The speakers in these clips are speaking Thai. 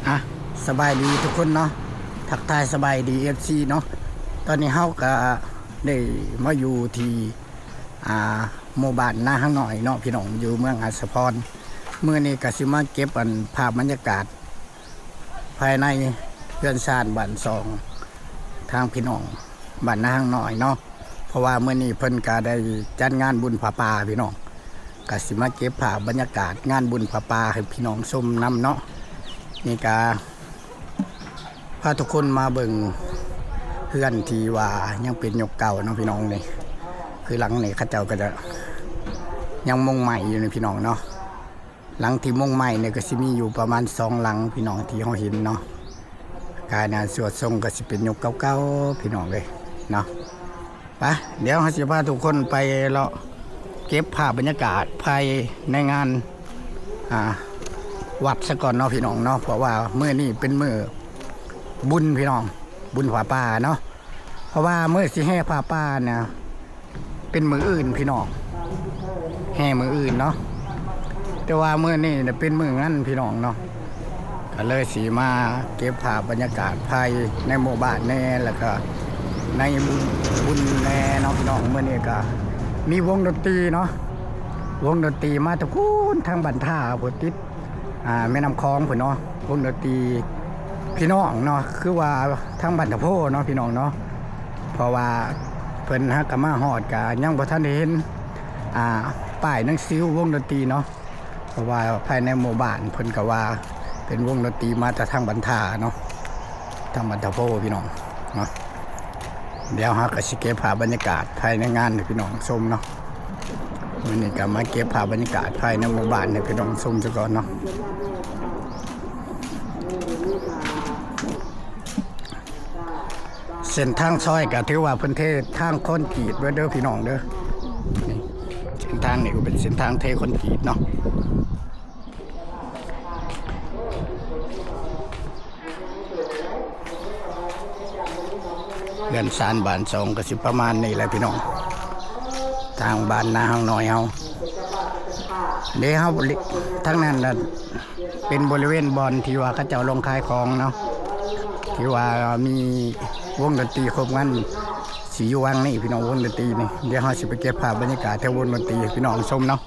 อ่ะสบายดีทุกคนเนาะทักทายสบายดีFCเนาะตอนนี้เฮาก็ได้มาอยู่ที่หมู่บ้านนาห้างหน่อยเนาะพี่น้องอยู่เมืองอัศพรเมื่อนี้ก็สิมาเก็บภาพบรรยากาศภายในเรือนชานบ้านสองทางพี่น้องบ้านนาห้างหน่อยเนาะเพราะว่าเมื่อนี้เพิ่นก็ได้จัดงานบุญผาป่าพี่น้องก็สิมาเก็บภาพบรรยากาศงานบุญผาป่าให้พี่น้องชมนำเนาะนี่ก็พาทุกคนมาเบิ่งเพื่อนที่ว่ายังเป็นยกเก่าเนาะพี่น้องนี่คือหลังนี่ข้าเจ้าก็จะยังมงใหม่อยู่ในพี่น้องเนาะหลังที่มงใหม่เนี่ยก็สิมีอยู่ประมาณ2 หลังพี่น้องที่เขาเห็นเนาะการงานสวดทรงก็สิเป็นยกเก่าๆพี่น้องเลยเนาะไปเดี๋ยวเราจะพาทุกคนไปเลาะเก็บภาพบรรยากาศภายในงานวัดซะก่อนเนาะพี่น้องเนาะเพราะว่าเมื่อนี้เป็นมื้อบุญพี่น้องบุญผาป่าเนาะเพราะว่าเมื่อสิแห่ผาป่าเนี่ยเป็นมืออื่นพี่น้องแห่มืออื่นเนาะแต่ว่าเมื่อนี้เนี่ยเป็นมืองั้นพี่น้องเนาะก็เลยสีมาเก็บภาพบรรยากาศภายในหมู่บ้านแน่แล้วก็ในบุญแน่เนาะพี่น้องเมื่อนี้ก็มีวงดนตรีเนาะวงดนตรีมาตะคูนทางบันท่าบทติดแม่น้ำคลองพุ่นเนาะวงดนตรีพี่น้องเนาะคือว่าทางบันทะโพเนาะพี่น้องเนาะเพราะว่าเพิ่นฮักกะมาฮอดกะยังบ่ทันได้เห็นป้ายหนังสือวงดนตรีเนาะเพราะว่าภายในหมู่บ้านเพิ่นก็ว่าเป็นวงดนตรีมาจากทางบันทาเนาะทางบันทะโพพี่น้องเนาะเดี๋ยวฮักก็สิเก็บภาพบรรยากาศภายในงานให้พี่น้องชมเนาะวันนี้ก็มาเก็บภาพบรรยากาศภายในหมู่บ้านให้พี่น้องชมซะก่อนเนาะเส้นทางซอยก็ถือว่าพื้นที่ทางคอนกรีตไว้เด้อพี่น้องเด้อเส้นทางนี่ก็เป็นเส้นทางเทคอนกรีตเนาะเรือนซานบ้านสองก็สิประมาณนี้แหละพี่น้องทางบ้านนาห้างน้อยเฮาเดี๋ยวเฮาทั้งนั้นน่ะเป็นบริเวณบอนที่ว่าเขาเจ้าลงขายของเนาะที่ว่ามีวงดนตรีครบงั้นสีอยู่วังนี่พี่น้องวงดนตรีนี่เดี๋ยวเราสิไปเก็บภาพบรรยากาศแถววงดนตรีพี่น้องชมเนาะ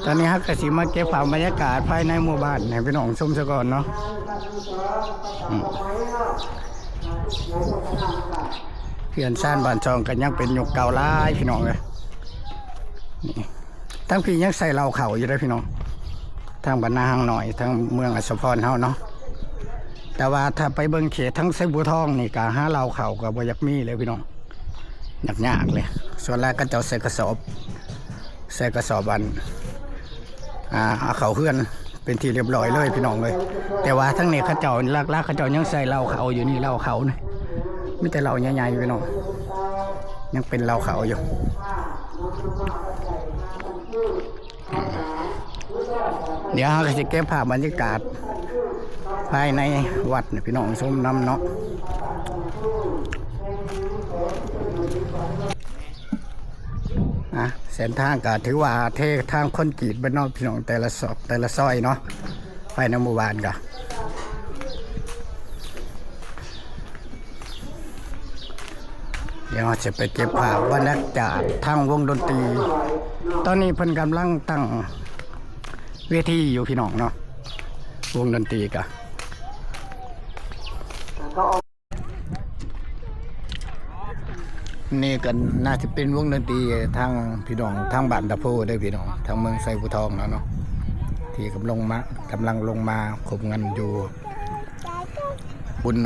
ตอนนี้ฮักก็สิมาเก็บภาพบรรยากาศภายในหมู่บ้านให้พี่น้องชมซะก่อนเนาะเพื่อนซ่านบ้านช่องกันยังเป็นยกเก่าหลายพี่น้องเลยนี่ทั้งพี่ยังใส่เหล้าเข่าอยู่เลยพี่น้องทางบ้านนาห้างหน่อยทางเมืองอัศพรเฮาเนาะแต่ว่าถ้าไปเบิ่งเขตทั้งไซบัวทองนี่กะหาเหล้าเข่ากับบ่อยากมีเลยพี่น้องยากเลยส่วนแรกก็จะใส่กระสอบอันเอาเขาเฮือนเป็นที่เรียบร้อยเลยพี่น้องเลยแต่ว่าทั้งนี้เขาเจ้าลากเขาเจ้ายังใส่เหล้าเขาอยู่นี่เหล้าเขาเนี่ยไม่แต่เหล้าใหญ่ๆพี่น้องยังเป็นเหล้าเขาอยู่เดี๋ยวเราจะเก็บภาพบรรยากาศภายในวัดพี่น้องชมน้ำเนาะเส้นทางก็ถือว่าเททางคอนกรีตบ้านนอกพี่น้องแต่ละซอยเนาะไปในหมู่บ้านก็เดี๋ยวจะไปเก็บภาพบรรยากาศทางวงดนตรีตอนนี้เพิ่นกำลังตั้งเวทีอยู่พี่น้องเนาะวงดนตรีก็นี่กันน่าจะเป็นวงดนตรีทางพี่น้องทางบ้านตะโพได้พี่น้องทางเมืองไซบุทองแล้วเนาะที่กำลังลงมาขบเงินอยู่บุญ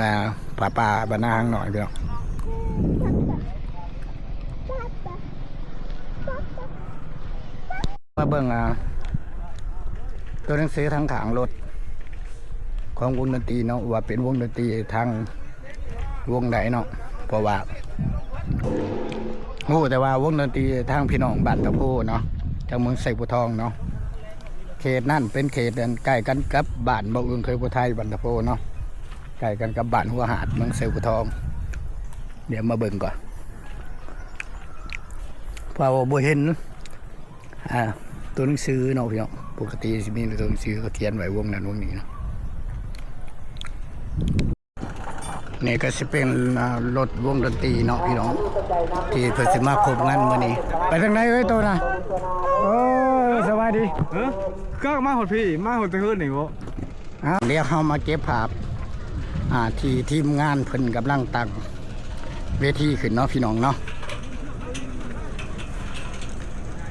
ป่าบ้านนาห้างหน่อยพี่น้องมาเบิ่งตัวหนังสือทางขางรถของวงดนตรีเนาะว่าเป็นวงดนตรีทางวงไหนเนาะเพราะว่าแต่ว่าวงดนตรีทางพี่น้องบ้านตะโพเนาะทางเมืองไซบุทองเนาะเขตนั่นเป็นเขตใกล้กันกับบ้านบ่อื่นเคยบุไทยบ้านตะโพเนาะใกล้กันกับบ้านหัวหาดเมืองไซบุทองเดี๋ยวมาเบิ่งก่อนเพราะว่าบ่เห็นตัวหนังสือเนาะพี่น้องปกติสิมีตัวหนังสือเขาเขียนไว้วงนั้นวงนี้เนาะ นี่ก็จะเป็นรถวงดนตรีเนาะพี่น้องที่เพิ่นสิมาพบงานมื้อนี้ไปทางไหนเอ้ยตัวน่ะโอ้สวัสดีก็มาหดพี่มาหดตะคืนนี่บ่เดี๋ยวเฮามาเก็บภาพที่ทีมงานเพิ่นกำลังตั้งเวทีขึ้นเนาะพี่น้องเนาะ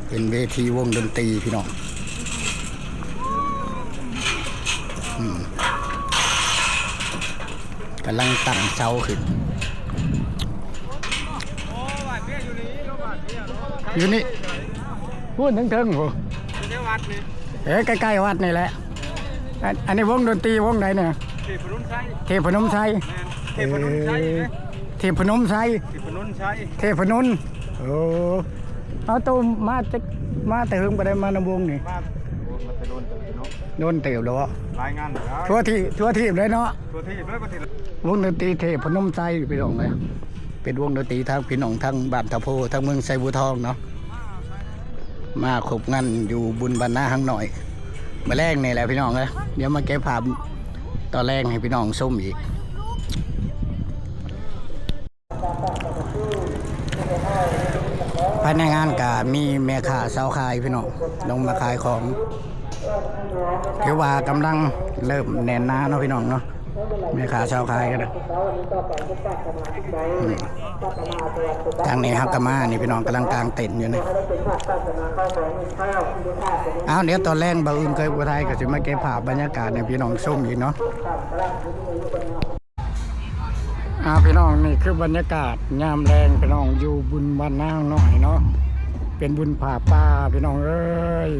เป็นเวทีวงดนตรีพี่น้องกำลังตั้งเสาขึ้นอยู่นี่พูดถึงๆผมใกล้ๆวัดนี่แหละอันนี้วงดนตรีวงไหนเนี่ยเทพนมไซเทพนมไซเทพนมไซเทพนนโอ้เอาตัวมาแต่หึงไปได้มานำวงนี่โดนเตียวแล้วรายงานทั่วที่เลยเนาะทั่วที่เลยก็ที่วงดนตรีเทพนมไซพี่น้องเลยเป็นวงดนตรีทางพี่น้องทางบ้านทะโพทางเมืองไซบูทองเนาะมาขบงานอยู่บุญบรรณาข้างหน่อยมาแรกนี่แหละพี่น้องเลยเดี๋ยวมาเก็บภาพตอนแรกให้พี่น้องส้มอีกภายในงานก็มีแม่ค้าเสาขายพี่น้องลงมาขายของถือว่ากำลังเริ่มแน่นหนาเนาะพี่น้องเนาะแม่ค้าเสาขายกันทางนี้ฮักกะมานี่พี่น้องกำลังกลางเต็นท์อยู่นี่เอาเดี๋ยวตอนแรกบ่าวอื่นเคยอุทัยก็สิมาเก็บภาพบรรยากาศในพี่น้องชมอีกเนาะพี่น้องนี่คือบรรยากาศยามแรงพี่น้องอยู่บุญบ้านนางหน่อยเนาะเป็นบุญผาป่าพี่น้องเอ้ย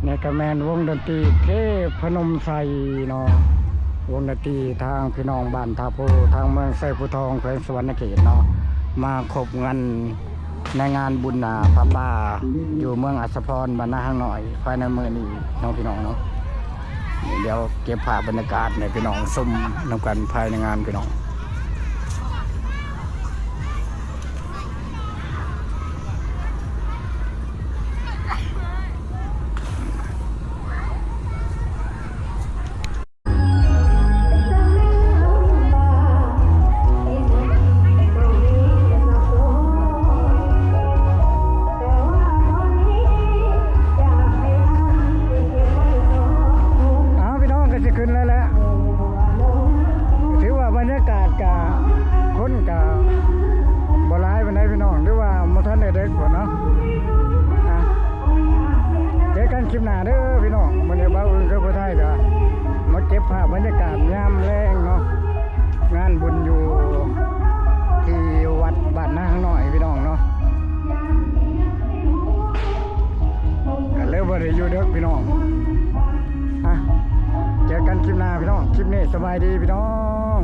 ในกระแมนวงดนตรีเทพนมไซเนาะวงดนตรีทางพี่น้องบ้านทาโพทางเมืองไซภูทองแขวงสวรรณเขตเนาะมาขบงานในงานบุญผาป่าอยู่เมืองอัศพรบ้านนางหน่อยภายในเมืองนี้น้องพี่น้องเนาะเดี๋ยวเก็บภาพบรรยากาศในพี่น้องชมนำกันภายในงานพี่น้องคลิปหน้าเด้อพี่น้องวันนี้บ้าอื่นก็บ่ได้ก็มาเก็บภาพบรรยากาศยามแรงเนาะงานบุญอยู่ที่วัดบ้านนางหน่อยพี่น้องเนาะก็เลยบ่ได้อยู่เด้อพี่น้องเจอกันคลิปหน้าพี่น้องคลิปนี้สบายดีพี่น้อง